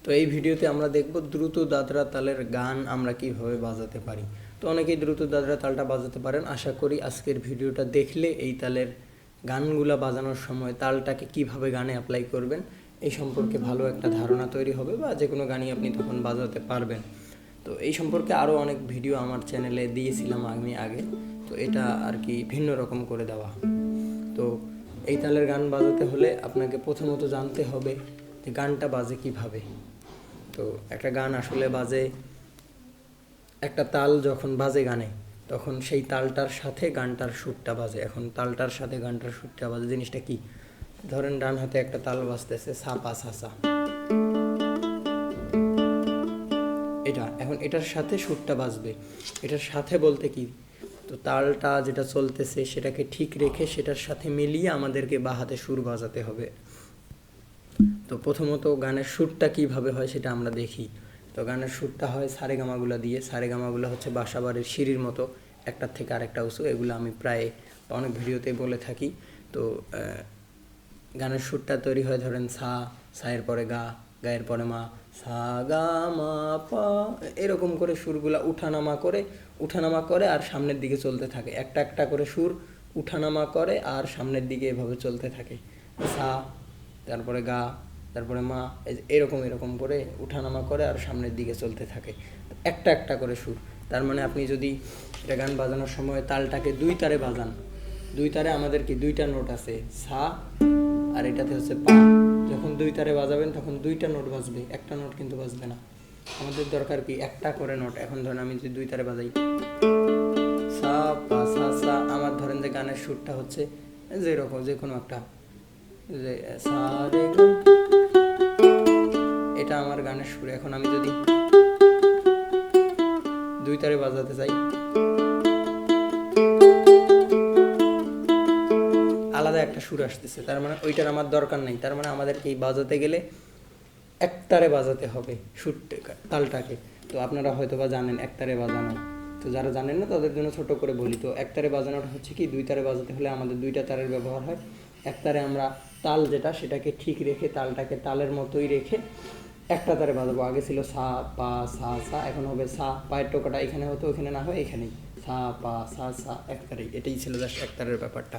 তো এই ভিডিওতে আমরা দেখব দ্রুত দাদরা তালের গান আমরা কিভাবে বাজাতে পারি। তো অনেকেই দ্রুত দাদরা তালটা বাজাতে পারেন। আশা করি আজকের ভিডিওটা দেখলে এই তালের গানগুলা বাজানোর সময় তালটাকে কিভাবে গানে অ্যাপ্লাই করবেন এই সম্পর্কে ভালো একটা ধারণা তৈরি হবে, বা যে কোনো গানই আপনি তখন বাজাতে পারবেন। তো এই সম্পর্কে আরও অনেক ভিডিও আমার চ্যানেলে দিয়েছিলাম আমি আগে, তো এটা আর কি ভিন্ন রকম করে দেওয়া। তো এই তালের গান বাজাতে হলে আপনাকে প্রথমত জানতে হবে যে গানটা বাজে কিভাবে। তো একটা গান আসলে বাজে, একটা তাল যখন বাজে গানে তখন সেই তালটার সাথে গানটার সুরটা বাজে। এখন তালটার সাথে গানটার সুরটা বাজে জিনিসটা কি? ধরেন ডান হাতে একটা তাল বাজতেছে সা পা সা সা, এটা এখন এটার সাথে সুরটা বাজবে। এটার সাথে বলতে কি, তো তালটা যেটা চলতেছে সেটাকে ঠিক রেখে সেটার সাথে মিলিয়ে আমাদেরকে বা হাতে সুর বাজাতে হবে। তো প্রথমত গানের সুরটা কিভাবে হয় সেটা আমরা দেখি। তো গানের সুরটা হয় সারেগামাগুলা দিয়ে। সারেগামাগুলো হচ্ছে বাসাবাড়ির সিঁড়ির মতো, একটার থেকে আরেকটা উঁচু। এগুলো আমি প্রায় অনেক ভিডিওতে বলে থাকি। তো গানের সুরটা তৈরি হয় ধরেন সা, সায়ের পরে গা, গায়ের পরে মা, সা গা মা পা, এরকম করে সুরগুলা উঠানামা করে আর সামনের দিকে চলতে থাকে। একটা একটা করে সুর উঠানামা করে আর সামনের দিকে এভাবে চলতে থাকে। সা, তারপরে গা, তারপরে মা, এরকম করে উঠানামা করে আর সামনের দিকে চলতে থাকে, একটা একটা করে সুর। তার মানে আপনি যদি এটা গান বাজানোর সময় তালটাকে দুই তারে বাজান, দুই তারে আমাদের কি দুইটা নোট আছে, সা আর এটাতে হচ্ছে পা। যখন দুই তারে বাজাবেন তখন দুইটা নোট বাজবে, একটা নোট কিন্তু বাজবে না। আমাদের দরকার কি একটা করে নোট। এখন ধরেন আমি যদি দুই তারে বাজাই সা পা সা সা, আমার ধরেন যে গানের সুরটা হচ্ছে যেরকম যে কোনো একটা, যে সা রে গা, এটা আমার গানের সুর। এখন আমি যদি দুই তারে বাজাতে চাই আলাদা একটা সুর আসতেছে, তার মানে ওইটার আমার দরকার নেই। তার মানে আমাদেরকে এই বাজাতে গেলে একতারে বাজাতে হবে সুরটা, তালটাকে। তো আপনারা হয়তো বা জানেন একতারে বাজানো, তো যারা জানেন না তাদের জন্য ছোট করে বলি। তো একতারে বাজানোটা হচ্ছে কি, দুই তারে বাজাতে হলে আমাদের দুইটা তারের ব্যবহার হয়। একতারে আমরা তাল যেটা সেটাকে ঠিক রেখে তালটাকে তালের মতোই রেখে একটা তারে বাজাবো। আগে ছিল সা পা সা সা, এখন হবে সা, পায়ের টোকাটা এখানে হতো, ওখানে না হয় এখানেই, সা পা সা সা একতারেই। এটাই ছিল জাস্ট একতারের ব্যাপারটা।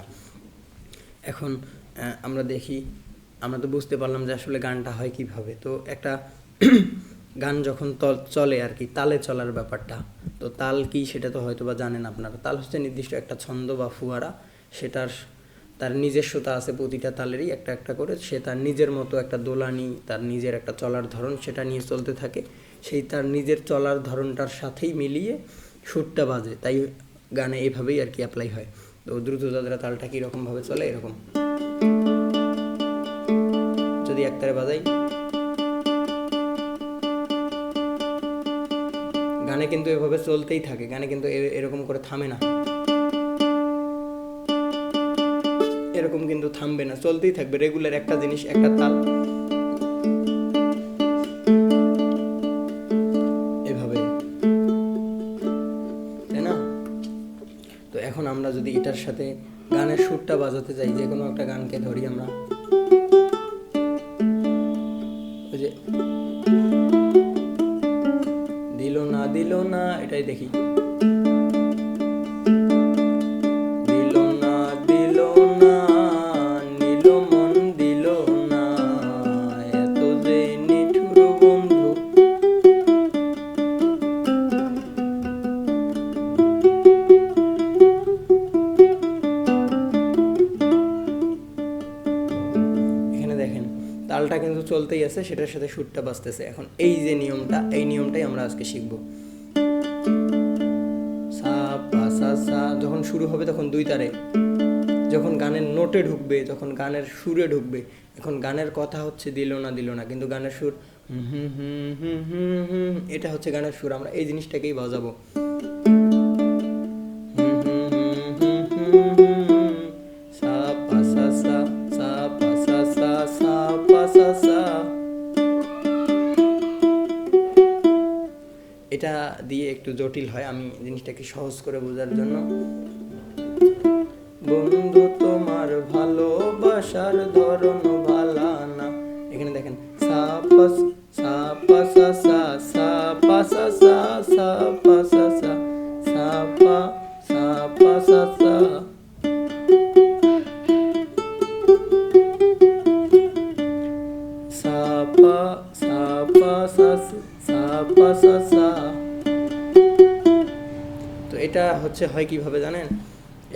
এখন আমরা দেখি, আমরা তো বুঝতে পারলাম যে আসলে গানটা হয় কিভাবে। তো একটা গান যখন চলে আর কি, তালে চলার ব্যাপারটা, তো তাল কি সেটা তো হয়তো বা জানেন আপনারা। তাল হচ্ছে নির্দিষ্ট একটা ছন্দ বা ফুয়ারা, সেটার তার নিজস্বতা আছে প্রতিটা তালেরই একটা একটা করে। সে তার নিজের মতো একটা দোলানি, তার নিজের একটা চলার ধরন সেটা নিয়ে চলতে থাকে। সেই তার নিজের চলার ধরনটার সাথেই মিলিয়ে সুরটা বাজে, তাই গানে এভাবেই আর কি অ্যাপ্লাই হয়। তো দ্রুত দাদরা তালটা কীরকমভাবে চলে, এরকম যদি একতারে বাজাই, গানে কিন্তু এভাবে চলতেই থাকে, গানে কিন্তু এরকম করে থামে না, এরকম কিন্তু থামবে না, চলতেই থাকবে রেগুলার একটা জিনিস, একটা তাল এভাবে, তাই না? তো এখন আমরা যদি এটার সাথে গানের সুরটা বাজাতে যাই, যে কোনো একটা গানকে ধরি আমরা, ওই যে দিল না এটাই দেখি, দিল না নিল মন দিল না, এত যে নিঠুর বন্ধু। এখানে দেখেন তালটা কিন্তু চলতেই আছে, সেটার সাথে সুরটা বাজতেছে। এখন এই যে নিয়মটা, এই নিয়মটাই আমরা আজকে শিখবো। সা পা সা সা যখন শুরু হবে তখন দুই তারে, যখন গানের নোটে ঢুকবে, যখন গানের সুরে ঢুকবে। এখন গানের কথা হচ্ছে দিল না, কিন্তু গানের সুর এটা হচ্ছে গানের সুর। আমরা এই জিনিসটাকেই বাজাবো, সা পা সা সা, সা পা সা সা, সা পা সা সা। এটা দিয়ে একটু জটিল হয়, আমি জিনিসটাকে সহজ করে বোঝার জন্য, বন্ধু তোমার ভালোবাসার ধরন ভালা না, এখানে দেখেন সা পা সা পা সা সা, সা পা সা সা, সা পা সা সা, সা পা সা সা। সা পা সা সা, সা পা সা। তো এটা হচ্ছে হয় কিভাবে জানেন,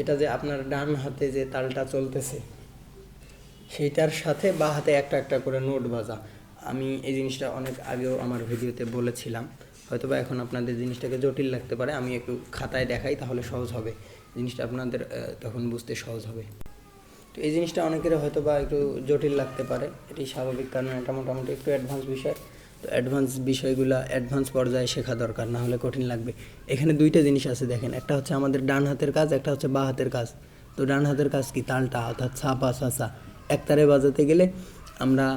এটা যে আপনার ডান হাতে যে তালটা চলতেছে সেইটার সাথে বাঁ হাতে একটা একটা করে নোট বাজা। আমি এই জিনিসটা অনেক আগেও আমার ভিডিওতে বলেছিলাম, হয়তোবা এখন আপনাদের জিনিসটাকে জটিল লাগতে পারে, আমি একটু খাতায় দেখাই তাহলে সহজ হবে জিনিসটা, আপনাদের তখন বুঝতে সহজ হবে। তো এই জিনিসটা অনেকের হয়তোবা একটু জটিল লাগতে পারে, এটি স্বাভাবিক, কারণ এটা মোটামুটি একটু অ্যাডভান্স বিষয়। তো অ্যাডভান্স বিষয়গুলো অ্যাডভান্স পর্যায়ে শেখা দরকার, না হলে কঠিন লাগবে। এখানে দুইটা জিনিস আছে দেখেন, একটা হচ্ছে আমাদের ডান হাতের কাজ, একটা হচ্ছে বাঁ হাতের কাজ। তো ডান হাতের কাজ কি, তালটা অর্থাৎ সা পা সা সা। এক তারে বাজাতে গেলে আমরা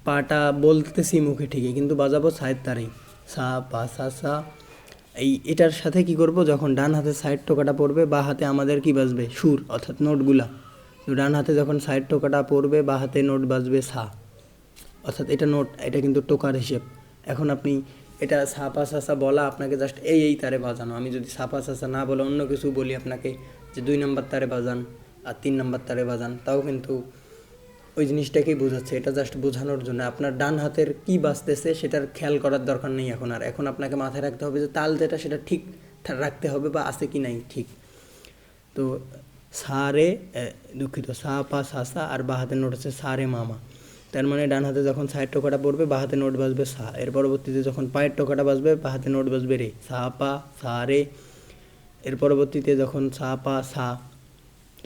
পাটা বলতেছি মুখে ঠিকই, কিন্তু বাজাবো সাইড তারেই, সা পা সা সা। এটার সাথে কি করব, যখন ডান হাতে সাইড টোকাটা পড়বে বাঁ হাতে আমাদের কি বাজবে, সুর অর্থাৎ নোটগুলা। তো ডান হাতে যখন সাইড টোকাটা পড়বে বাঁ হাতে নোট বাজবে সা, অর্থাৎ এটা নোট, এটা কিন্তু টোকার হিসেব। এখন আপনি এটা সা পা সা সা বলা আপনাকে জাস্ট এই তারে বাজানো। আমি যদি সা পা সা সা না বলে অন্য কিছু বলি আপনাকে যে 2 নম্বর তারে বাজান আর 3 নম্বর তারে বাজান, তাও কিন্তু ওই জিনিসটাকেই বোঝাচ্ছে, এটা জাস্ট বোঝানোর জন্য। আপনার ডান হাতের কি বাজতেছে সেটার খেয়াল করার দরকার নেই এখন আর। এখন আপনাকে মাথায় রাখতে হবে যে তাল যেটা সেটা ঠিক রাখতে হবে বা আছে কি নাই ঠিক। তো সা রে, দুঃখিত, সা পা সা সা, আর বাঁ হাতের নোট হচ্ছে সা রে মামা। তার মানে ডান হাতে যখন সায়ের টোকাটা পড়বে বাঁ হাতে নোট বাজবে সা, এর পরবর্তীতে যখন পায়ের টোকাটা বাজবে বাঁ হাতে নোট বাজবে রে, সা পা সা রে। এর পরবর্তীতে যখন সা পা সা,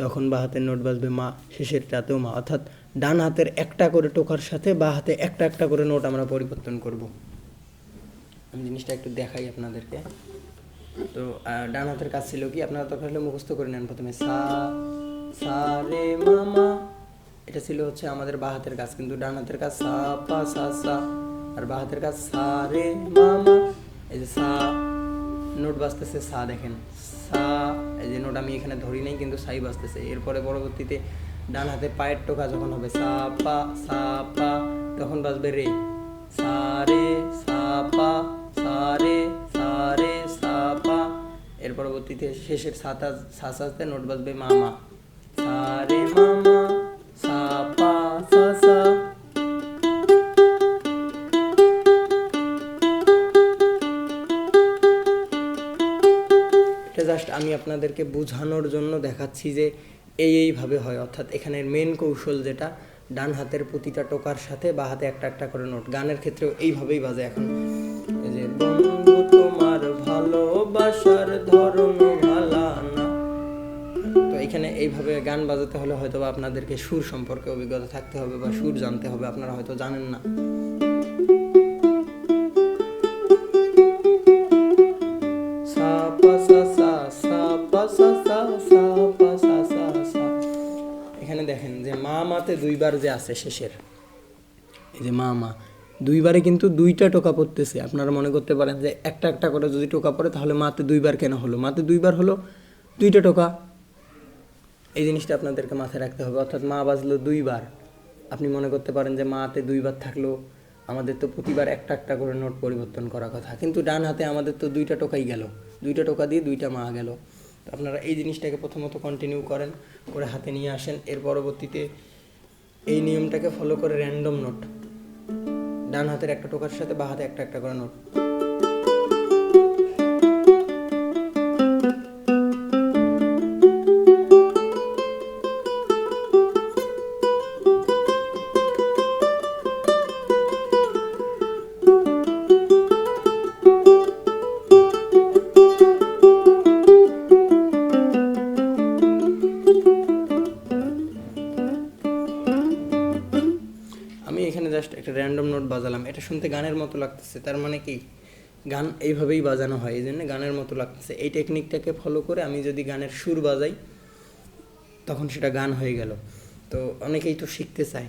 তখন বাঁ হাতের নোট বাজবে মা, শেষেরটাতেও মা। অর্থাৎ ডান হাতের একটা করে টোকার সাথে বাঁ হাতে একটা একটা করে নোট আমরা পরিবর্তন করব। আমি জিনিসটা একটু দেখাই আপনাদেরকে। তো ডান হাতের কাজ ছিল কি, আপনারা দরকার হলে মুখস্থ করে নেন প্রথমে, সা সা রে মামা, এটা ছিল হচ্ছে আমাদের বাঁ হাতের কাজ। কিন্তু ডান হাতের কাজ সা পা সা সা, আর বাঁ হাতের কাজ সা রে মামা। এই যে সা নোট বাজতেছে সা, দেখেন সা, এই যে নোট আমি এখানে ধরি নাই কিন্তু সাই বাজতেছে। এরপরে পরবর্তীতে ডান হাতে পায়ের টোকা যখন হবে সা পা, তখন বাজবে রে, সা রে সা পা, সা রে সা রে সা পা। এর পরবর্তীতে শেষের সাতে নোট বাজবে মামা, সা রে মামা সা পা সা সা। এটা জাস্ট আমি আপনাদেরকে বোঝানোর জন্য দেখাচ্ছি যে এইভাবে হয়। অর্থাৎ এখানের মেন কৌশল যেটা, ডান হাতের প্রতিটা টোকার সাথে বাঁ হাতে একটা একটা করে নোট। গানের ক্ষেত্রেও এইভাবেই বাজে। এখন এই যে বন্ধু তোমার ভালোবাসার ধরন ভালা না, তো এখানে এইভাবে গান বাজাতে হলে হয়তো বা আপনাদেরকে সুর সম্পর্কে অভিজ্ঞতা থাকতে হবে বা সুর জানতে হবে, আপনারা হয়তো জানেন না। সা পা সা সা, সা পা সা সা, সা পা সা সা সা। এখানে দেখেন যে মা মাতে দুইবার যে আছে শেষের, এই যে মা দুইবারে কিন্তু দুইটা টোকা পড়তেছে। আপনারা মনে করতে পারেন যে একটা একটা করে যদি টোকা পড়ে তাহলে মাতে দুইবার কেন হলো, মাতে দুইবার হলো দুইটা টোকা। এই জিনিসটা আপনাদেরকে মাথায় রাখতে হবে। অর্থাৎ মা বাজলো দুইবার, আপনি মনে করতে পারেন যে মাতে দুইবার থাকলো, আমাদের তো প্রতিবার একটা একটা করে নোট পরিবর্তন করার কথা, কিন্তু ডান হাতে আমাদের তো দুইটা টোকাই গেল, দুইটা টোকা দিয়ে দুইটা মা গেল। তো আপনারা এই জিনিসটাকে প্রথমত কন্টিনিউ করেন, করে হাতে নিয়ে আসেন। এর পরবর্তীতে এই নিয়মটাকে ফলো করে র্যান্ডম নোট, ডান হাতের একটা টোকার সাথে বাঁ হাতে একটা একটা করে নোট। এখানে জাস্ট একটা র্যান্ডম নোট বাজালাম, এটা শুনতে গানের মতো লাগতেছে, তার মানে কি গান এইভাবেই বাজানো হয়, এই জন্য গানের মতো লাগতেছে। এই টেকনিকটাকে ফলো করে আমি যদি গানের সুর বাজাই তখন সেটা গান হয়ে গেল। তো অনেকেই তো শিখতে চায়,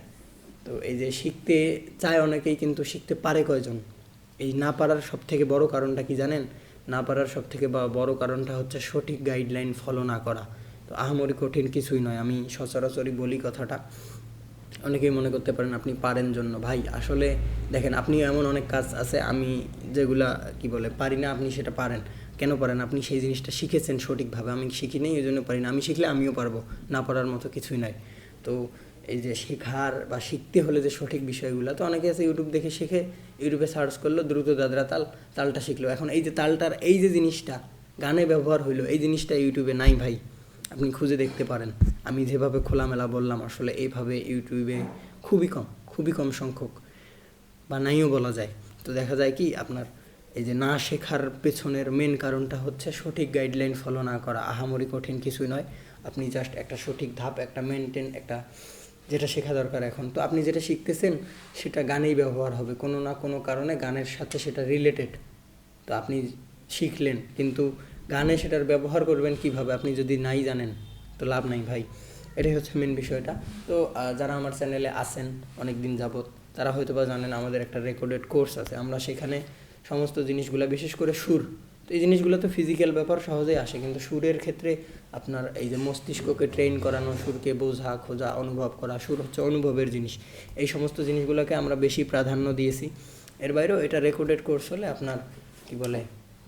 তো এই যে শিখতে চায় অনেকেই, কিন্তু শিখতে পারে কয়জন? এই না পারার সব থেকে বড় কারণটা কি জানেন? না পারার সব থেকে বড় কারণটা হচ্ছে সঠিক গাইডলাইন ফলো না করা। তো আহামরি কঠিন কিছুই নয়, আমি সচরাচরই বলি কথাটা। অনেকেই মনে করতে পারেন আপনি পারেন জন্য, ভাই আসলে দেখেন আপনি এমন অনেক কাজ আছে আমি যেগুলা কি বলে পারি না, আপনি সেটা পারেন। কেন পারেন? আপনি সেই জিনিসটা শিখেছেন সঠিকভাবে, আমি শিখি নেই এই জন্য পারি না। আমি শিখলে আমিও পারবো, না পারার মতো কিছুই নাই। তো এই যে শেখার বা শিখতে হলে যে সঠিক বিষয়গুলো, তো অনেকে আছে ইউটিউব দেখে শিখে, ইউটিউবে সার্চ করলো দ্রুত দাদরা তালটা শিখলো। এখন এই যে তালটার এই যে জিনিসটা গানে ব্যবহার হইলো, এই জিনিসটা ইউটিউবে নাই ভাই, আপনি খুঁজে দেখতে পারেন। আমি যেভাবে খোলামেলা বললাম আসলে এইভাবে ইউটিউবে খুবই কম সংখ্যক বা নাইও বলা যায়। তো দেখা যায় কি আপনার এই যে না শেখার পেছনের মেন কারণটা হচ্ছে সঠিক গাইডলাইন ফলো না করা। আহামরি কঠিন কিছুই নয়, আপনি জাস্ট একটা সঠিক ধাপ, একটা মেনটেন, একটা যেটা শেখা দরকার এখন। তো আপনি যেটা শিখতেছেন সেটা গানেই ব্যবহার হবে, কোনো না কোনো কারণে গানের সাথে সেটা রিলেটেড। তো আপনি শিখলেন, কিন্তু গানে সেটার ব্যবহার করবেন কিভাবে আপনি যদি নাই জানেন, তো লাভ নাই ভাই। এটাই হচ্ছে মেন বিষয়টা। তো যারা আমার চ্যানেলে আসেন অনেক দিন যাবত, তারা হয়তো বা জানেন আমাদের একটা রেকর্ডেড কোর্স আছে। আমরা সেখানে সমস্ত জিনিসগুলো, বিশেষ করে সুর, তো এই জিনিসগুলো তো ফিজিক্যাল ব্যাপার, সহজেই আসে, কিন্তু সুরের ক্ষেত্রে আপনার এই যে মস্তিষ্ককে ট্রেন করানো, সুরকে বোঝা খোঁজা অনুভব করা, সুর হচ্ছে অনুভবের জিনিস, এই সমস্ত জিনিসগুলোকে আমরা বেশি প্রাধান্য দিয়েছি। এর বাইরেও এটা রেকর্ডেড কোর্স হলে আপনার কি বলে,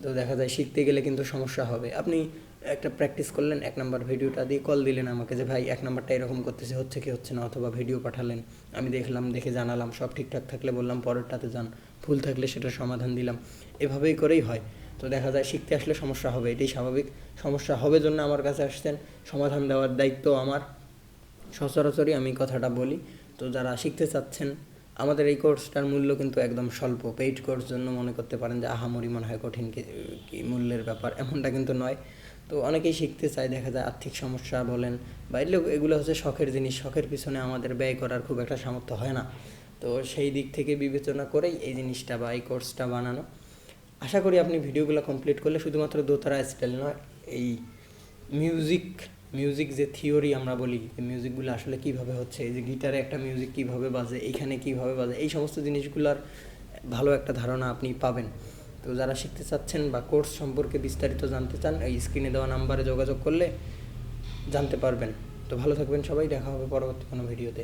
তো দেখা যায় শিখতে গেলে কিন্তু সমস্যা হবে। আপনি একটা প্র্যাকটিস করলেন, 1 নম্বর ভিডিওটা দিয়ে কল দিলেন আমাকে যে ভাই 1 নম্বরটা এরকম করতেছে, হচ্ছে কি হচ্ছে না, অথবা ভিডিও পাঠালেন, আমি দেখলাম, দেখে জানালাম, সব ঠিকঠাক থাকলে বললাম পরেরটাতে যান, ভুল থাকলে সেটার সমাধান দিলাম, এভাবেই করেই হয়। তো দেখা যায় শিখতে আসলে সমস্যা হবে, এটাই স্বাভাবিক। সমস্যা হবে জন্য আমার কাছে আসছেন, সমাধান দেওয়ার দায়িত্ব আমার, সচরাচরই আমি কথাটা বলি। তো যারা শিখতে চাচ্ছেন, আমাদের এই কোর্সটার মূল্য কিন্তু একদম স্বল্প। পেইড কোর্স জন্য মনে করতে পারেন যে আহামরি মনে হয় কঠিন কি মূল্যের ব্যাপার, এমনটা কিন্তু নয়। তো অনেকেই শিখতে চায়, দেখা যায় আর্থিক সমস্যা বলেন বা এগুলো হচ্ছে শখের জিনিস, শখের পিছনে আমাদের ব্যয় করার খুব একটা সামর্থ্য হয় না। তো সেই দিক থেকে বিবেচনা করেই এই জিনিসটা বা এই কোর্সটা বানানো। আশা করি আপনি ভিডিওগুলো কমপ্লিট করলে শুধুমাত্র দোতারা স্টাইল নয়, এই মিউজিক মিউজিক যে থিওরি আমরা বলি, এই মিউজিকগুলো আসলে কীভাবে হচ্ছে, এই যে গিটারে একটা মিউজিক কীভাবে বাজে, এইখানে কীভাবে বাজে, এই সমস্ত জিনিসগুলোর ভালো একটা ধারণা আপনি পাবেন। তো যারা শিখতে চাচ্ছেন বা কোর্স সম্পর্কে বিস্তারিত জানতে চান, এই স্ক্রিনে দেওয়া নাম্বারে যোগাযোগ করলে জানতে পারবেন। তো ভালো থাকবেন সবাই, দেখা হবে পরবর্তী কোনো ভিডিওতে।